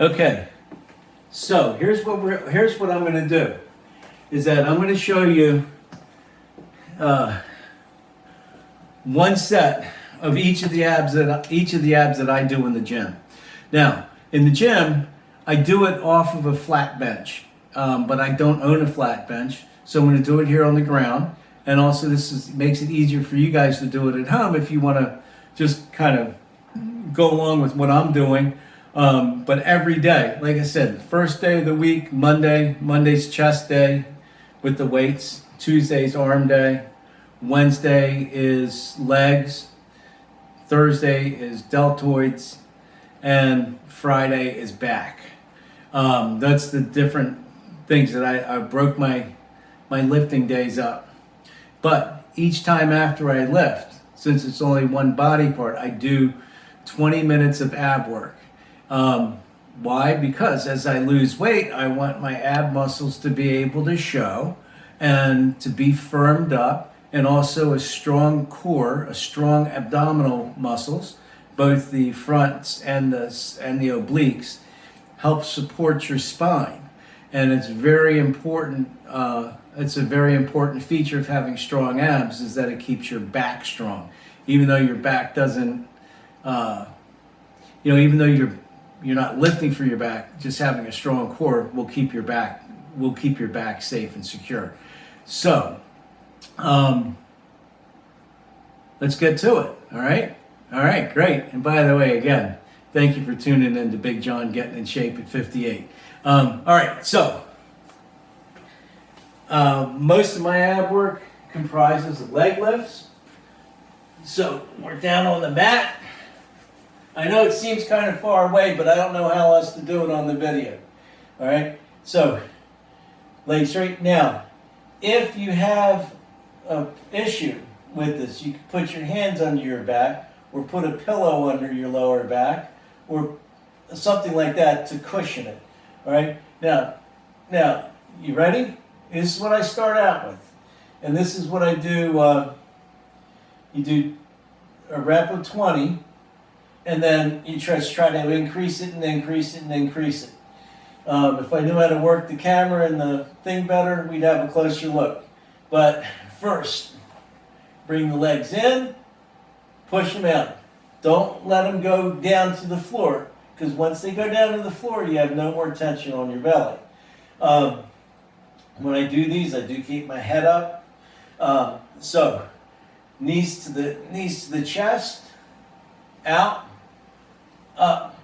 Okay, so here's what I'm going to do. Is that I'm going to show you one set of each of the abs that I do in the gym. Now, in the gym, I do it off of a flat bench, but I don't own a flat bench, so I'm going to do it here on the ground. And also, makes it easier for you guys to do it at home if you want to just kind of go along with what I'm doing. But every day, like I said, first day of the week, Monday's chest day with the weights. Tuesday's arm day. Wednesday is legs. Thursday is deltoids. And Friday is back. That's the different things that I broke my lifting days up. But each time after I lift, since it's only one body part, I do 20 minutes of ab work. Why? Because as I lose weight, I want my ab muscles to be able to show and to be firmed up, and also a strong core, a strong abdominal muscles, both the fronts and the obliques, help support your spine. And it's very important. It's a very important feature of having strong abs is that it keeps your back strong. Even though your back doesn't, even though you're not lifting for your back, just having a strong core will keep your back safe and secure. So, let's get to it. All right, great. And by the way, again, thank you for tuning in to Big John Getting in Shape at 58. All right, so most of my ab work comprises of leg lifts. So we're down on the mat. I know it seems kind of far away, but I don't know how else to do it on the video. All right, so legs straight. Now, if you have an issue with this, you can put your hands under your back or put a pillow under your lower back or something like that to cushion it. All right, now, you ready? This is what I start out with. And this is what I do. You do a rep of 20, and then you try to increase it and increase it and increase it. If I knew how to work the camera and the thing better, we'd have a closer look. But first, bring the legs in, push them out. Don't let them go down to the floor, because once they go down to the floor, you have no more tension on your belly. When I do these, I do keep my head up. So, knees to the chest, out, up,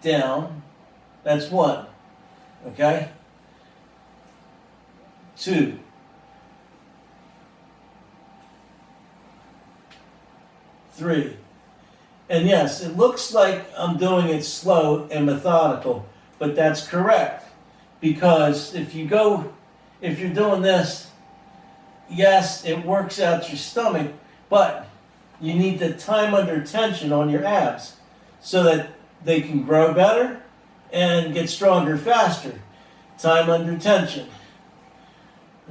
down. That's one. Okay? 2. 3. And yes, it looks like I'm doing it slow and methodical, but that's correct. Because if you're doing this, yes, it works out your stomach, but you need the time under tension on your abs so that they can grow better and get stronger faster. Time under tension.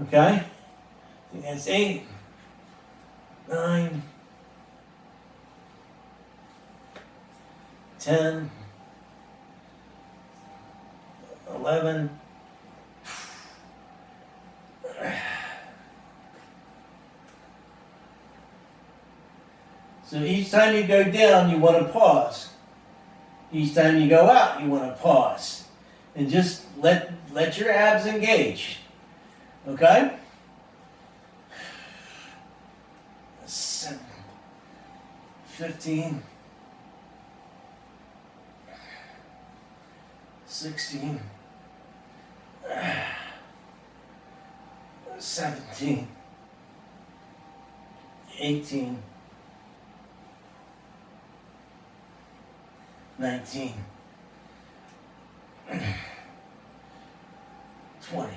Okay? That's 8, 9, 10, 11, so each time you go down, you want to pause. Each time you go out, you want to pause. And just let your abs engage. Okay? 7, 15, 16, 17, 18, 19, 20.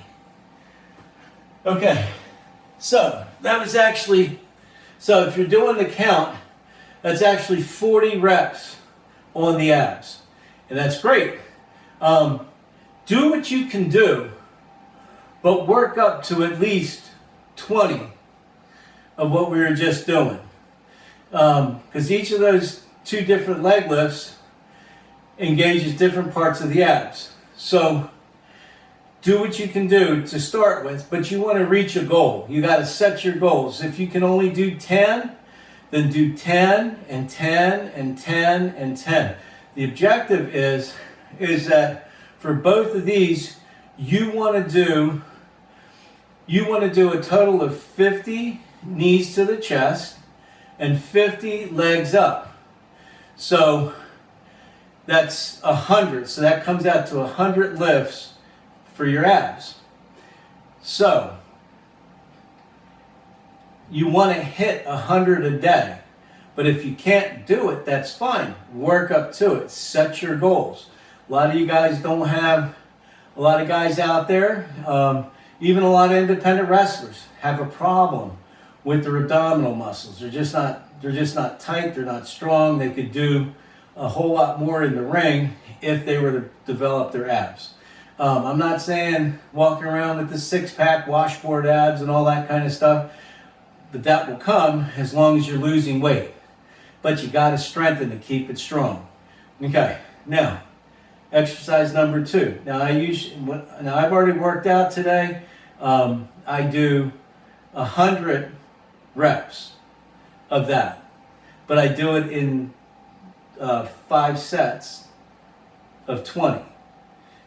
Okay, so that was actually, so if you're doing the count, that's actually 40 reps on the abs. And that's great. Do what you can do, but work up to at least 20 of what we were just doing. Because each of those 2 different leg lifts engages different parts of the abs. So do what you can do to start with, but you want to reach a goal. You got to set your goals. If you can only do 10, then do 10 and 10 and 10 and 10. The objective is that for both of these, you want to do a total of 50 knees to the chest and 50 legs up. So that's 100. So that comes out to 100 lifts for your abs. So you want to hit 100 a day. But if you can't do it, that's fine. Work up to it. Set your goals. A lot of you guys don't have, a lot of guys out there, even a lot of independent wrestlers have a problem with their abdominal muscles. They're just not tight. They're not strong. They could do a whole lot more in the ring if they were to develop their abs. I'm not saying walking around with the six-pack washboard abs and all that kind of stuff, but that will come as long as you're losing weight. But you got to strengthen to keep it strong. Okay, now exercise number 2. Now I've already worked out today. I do 100 reps of that, but I do it in 5 sets of 20.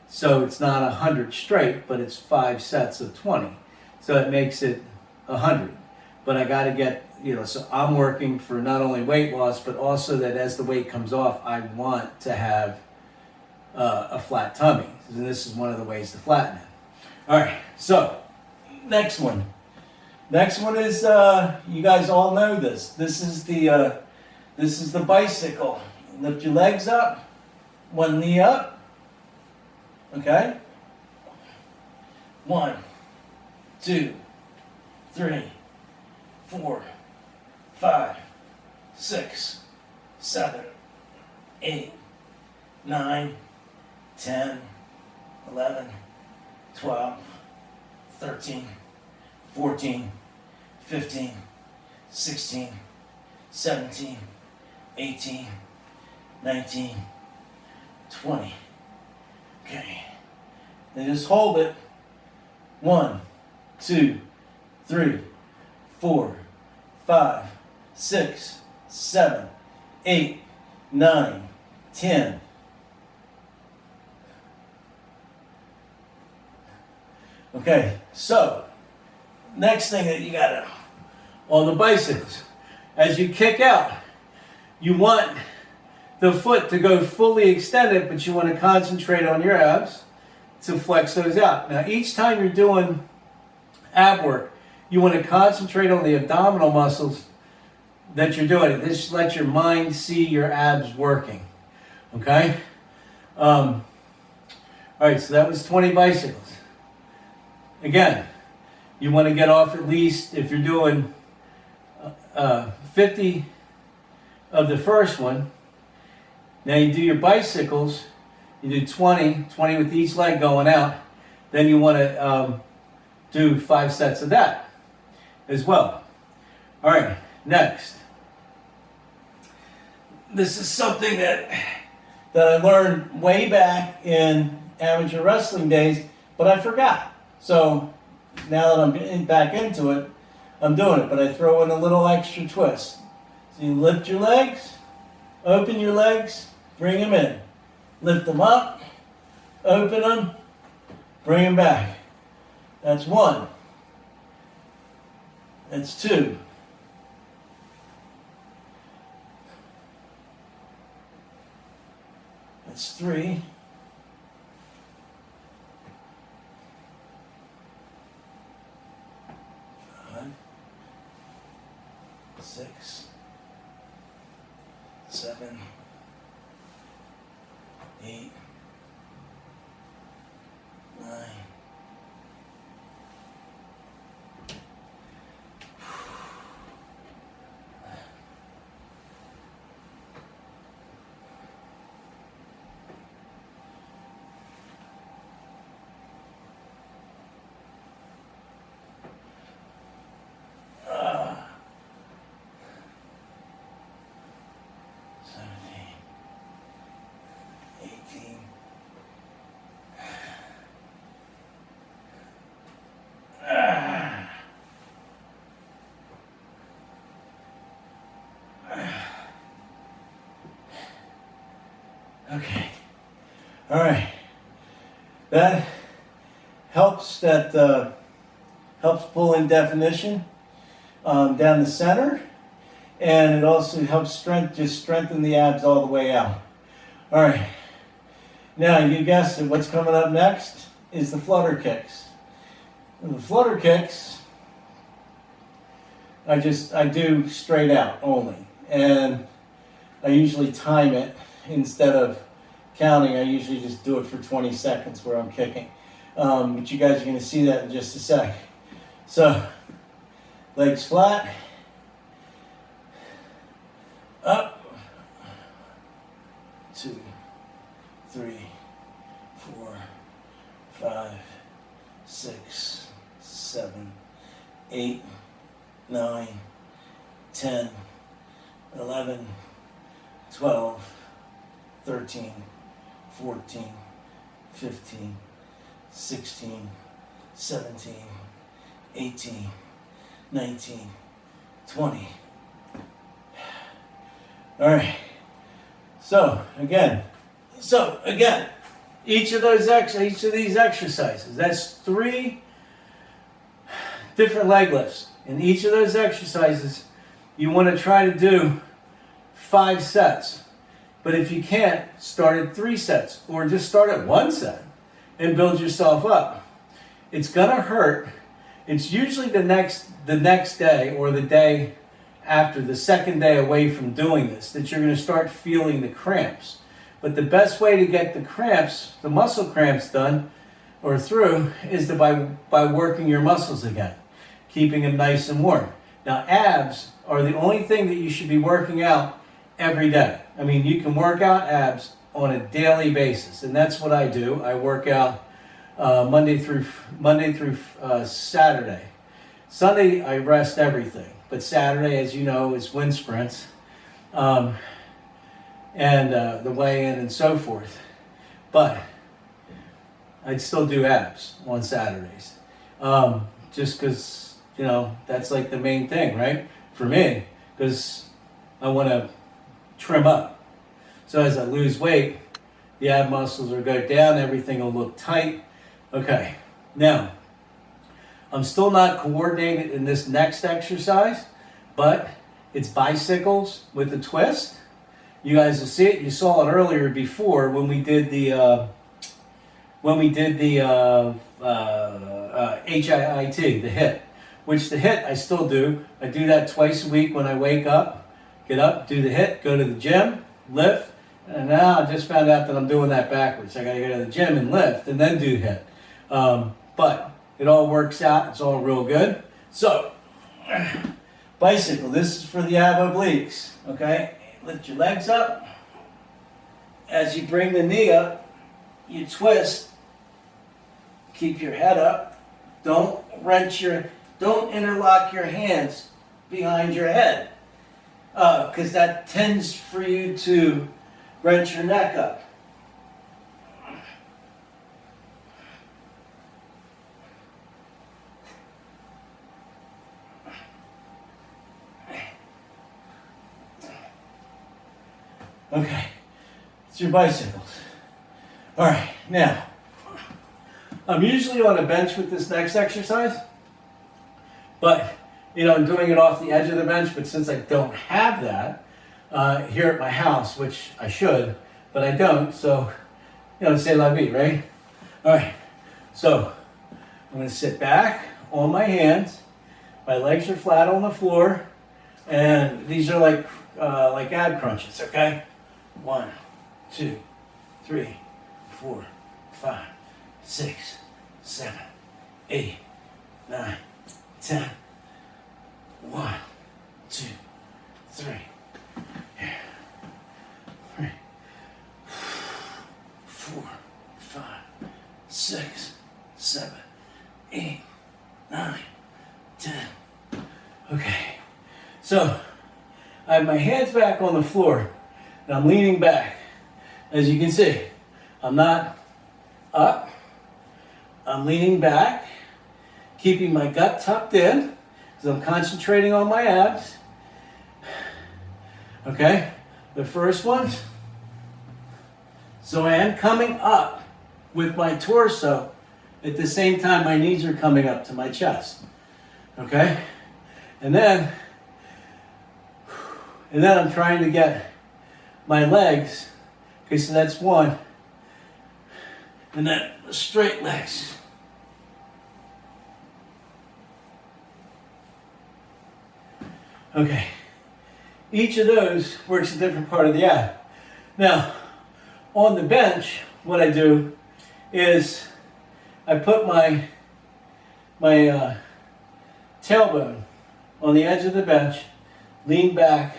So it's not 100 straight, but it's 5 sets of 20. So it makes it 100. But I got to get, so I'm working for not only weight loss, but also that as the weight comes off, I want to have a flat tummy. And this is one of the ways to flatten it. All right, so next one. Next one is, you guys all know this. This is the bicycle. Lift your legs up, one knee up. Okay? 1, 2, 3, 4, 5, 6, 7, 8, 9, 10, 11, 12, 13, 14, 15, 16, 17, 18, 19, 20. Okay. Then just hold it. 1, 2, 3, 4, 5, 6, 7, 8, 9, 10. Okay, so next thing that you gotta, on the bicycles, as you kick out, you want the foot to go fully extended, but you want to concentrate on your abs to flex those out. Now, each time you're doing ab work, you want to concentrate on the abdominal muscles that you're doing. Just let your mind see your abs working. Okay? All right, so that was 20 bicycles. Again, you want to get off at least, if you're doing 50 of the first one. Now you do your bicycles, you do 20 with each leg going out. Then you want to do 5 sets of that as well. All right, next. This is something that I learned way back in amateur wrestling days, but I forgot. So now that I'm getting back into it, I'm doing it, but I throw in a little extra twist. So you lift your legs, open your legs, bring them in. Lift them up, open them, bring them back. That's 1. That's 2. That's 3. 5, 6, 7, 8, 9. 18. Okay. All right. That helps. Helps pull in definition down the center, and it also helps strengthen the abs all the way out. All right. Now you guessed it. What's coming up next is the flutter kicks. And the flutter kicks, I do straight out only, and I usually time it instead of counting. I usually just do it for 20 seconds where I'm kicking. But you guys are going to see that in just a sec. So, legs flat, up, 2, 3, 4, 5, 6, 7, 8, 9, 10, 11, 12, 13, 14, 15, 16, 17, 18, 19, 20. All right. So again, each of these exercises, that's 3 different leg lifts. In each of those exercises, you want to try to do 5 sets. But if you can't, start at 3 sets or just start at 1 set and build yourself up. It's gonna hurt. It's usually the next day or the day after, the second day away from doing this, that you're gonna start feeling the cramps. But the best way to get the cramps, the muscle cramps done or through, is by working your muscles again, keeping them nice and warm. Now abs are the only thing that you should be working out every day. I mean, you can work out abs on a daily basis, and that's what I do. I work out Monday through Saturday. Sunday I rest everything, but Saturday, as you know, is wind sprints, and the weigh-in and so forth. But I'd still do abs on Saturdays, just because, you know, that's like the main thing, right? For me, because I want to trim up. So as I lose weight, the ab muscles will go down, everything will look tight. Okay, now, I'm still not coordinated in this next exercise, but it's bicycles with a twist. You guys will see it. You saw it earlier before when we did the HIIT, the HIIT, which the HIIT I still do. I do that twice a week when I wake up, get up, do the HIIT, go to the gym, lift, and now I just found out that I'm doing that backwards. I gotta go to the gym and lift and then do HIIT. But it all works out. It's all real good. So, bicycle. This is for the ab obliques. Okay, lift your legs up. As you bring the knee up, you twist. Keep your head up. Don't interlock your hands behind your head, because that tends for you to wrench your neck up. Okay, it's your bicycles. All right, now, I'm usually on a bench with this next exercise, but, you know, I'm doing it off the edge of the bench, but since I don't have that here at my house, which I should, but I don't, so, you know, c'est la vie, right? All right, so I'm gonna sit back on my hands, my legs are flat on the floor, and these are like ab crunches, okay? 1, 2, 3, 4, 5, 6, 7, 8, 9, 10. 1, 2, 3. Here. 3, 4, 5, 6, 7, 8, 9, 10. Okay. So I have my hands back on the floor and I'm leaning back. As you can see, I'm not up. I'm leaning back, keeping my gut tucked in, because I'm concentrating on my abs. Okay, the first one. So I am coming up with my torso. At the same time, my knees are coming up to my chest. Okay, and then I'm trying to get my legs. Okay, so that's one. And then straight legs. Okay. Each of those works a different part of the ab. Now, on the bench, what I do is I put my tailbone on the edge of the bench, lean back,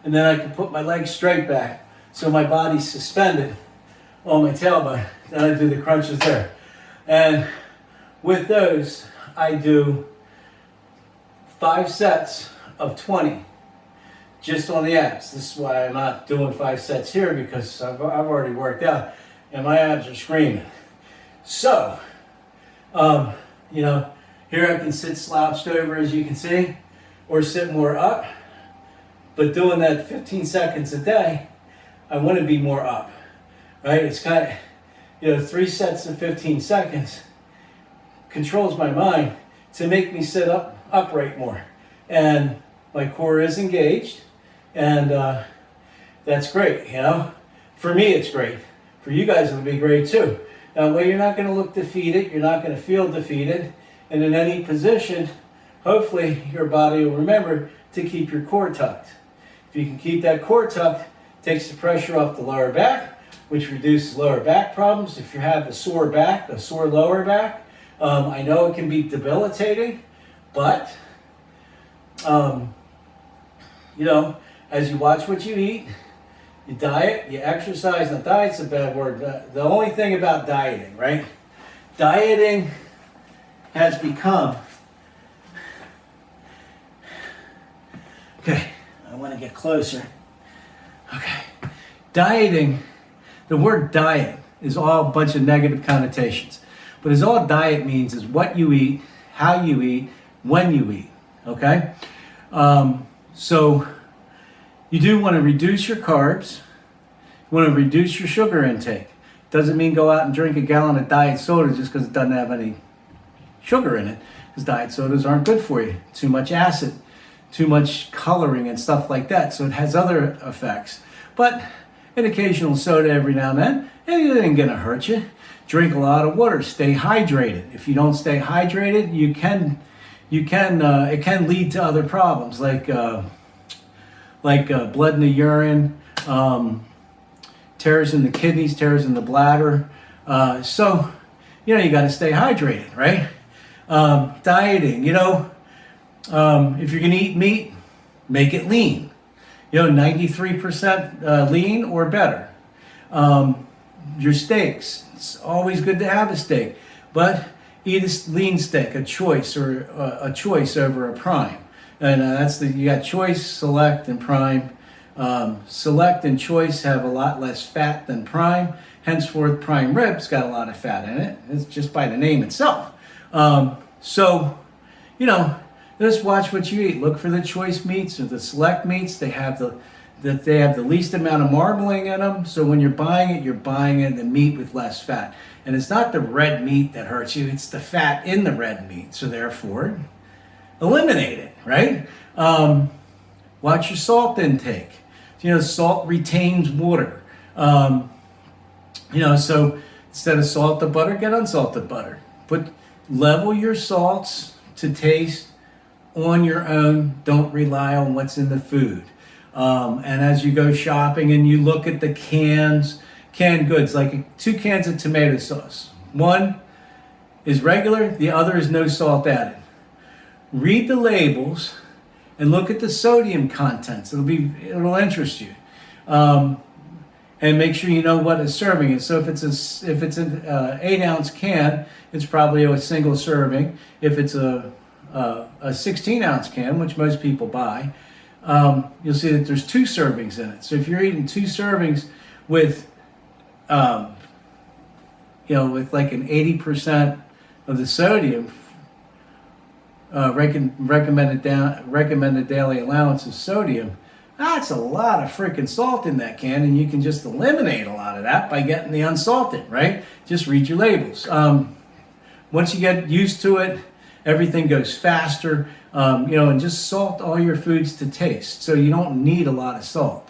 and then I can put my legs straight back so my body's suspended on my tailbone. Then I do the crunches there. And with those, I do 5 sets of 20 just on the abs. This is why I'm not doing 5 sets here, because I've already worked out and my abs are screaming. So, here I can sit slouched over, as you can see, or sit more up. But doing that 15 seconds a day, I want to be more up, right? It's kind of, 3 sets of 15 seconds controls my mind to make me sit upright more. And my core is engaged, and that's great, For me, it's great. For you guys, it would be great too. That way you're not going to look defeated, you're not going to feel defeated, and in any position, hopefully your body will remember to keep your core tucked. If you can keep that core tucked, it takes the pressure off the lower back, which reduces lower back problems. If you have a sore back, a sore lower back, I know it can be debilitating, but as you watch what you eat, you diet, you exercise. Now, diet's a bad word. The only thing about dieting, right? Dieting has become... Okay, I want to get closer. Okay. Dieting, the word diet is all a bunch of negative connotations. But as all diet means is what you eat, how you eat, when you eat. Okay? So you do want to reduce your carbs. You want to reduce your sugar intake. Doesn't mean go out and drink a gallon of diet soda just because it doesn't have any sugar in it. Because diet sodas aren't good for you. Too much acid, too much coloring and stuff like that. So it has other effects. But an occasional soda every now and then, it ain't going to hurt you. Drink a lot of water. Stay hydrated. If you don't stay hydrated, it can lead to other problems like blood in the urine, tears in the kidneys, tears in the bladder. So you got to stay hydrated, right? Dieting, if you're going to eat meat, make it lean. 93% lean or better. Your steaks, it's always good to have a steak, but eat a lean steak, a choice over a prime. And you got choice, select, and prime. Select and choice have a lot less fat than prime. Henceforth, prime ribs got a lot of fat in it. It's just by the name itself. Just watch what you eat. Look for the choice meats or the select meats. They have the least amount of marbling in them. So when you're buying the meat with less fat. And it's not the red meat that hurts you. It's the fat in the red meat. So therefore, eliminate it, right? Watch your salt intake. Salt retains water. So instead of salted butter, get unsalted butter. Level your salts to taste on your own. Don't rely on what's in the food. And as you go shopping and you look at the canned goods, like 2 cans of tomato sauce. One is regular, the other is no salt added. Read the labels and look at the sodium contents. It'll interest you. And make sure you know what a serving is. So if it's an 8-ounce can, it's probably a single serving. If it's a 16-ounce can, which most people buy, you'll see that there's 2 servings in it. So if you're eating 2 servings with with like an 80% of the sodium recommended daily allowance of sodium, that's a lot of freaking salt in that can, and you can just eliminate a lot of that by getting the unsalted, right? Just read your labels. Once you get used to it, everything goes faster, and just salt all your foods to taste. So you don't need a lot of salt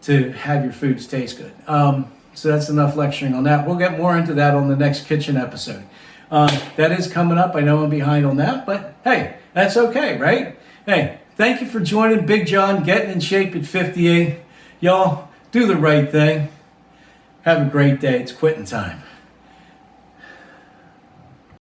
to have your foods taste good. So that's enough lecturing on that. We'll get more into that on the next kitchen episode. That is coming up. I know I'm behind on that, but hey, that's okay, right? Hey, thank you for joining Big John Getting in Shape at 58. Y'all, do the right thing. Have a great day. It's quitting time.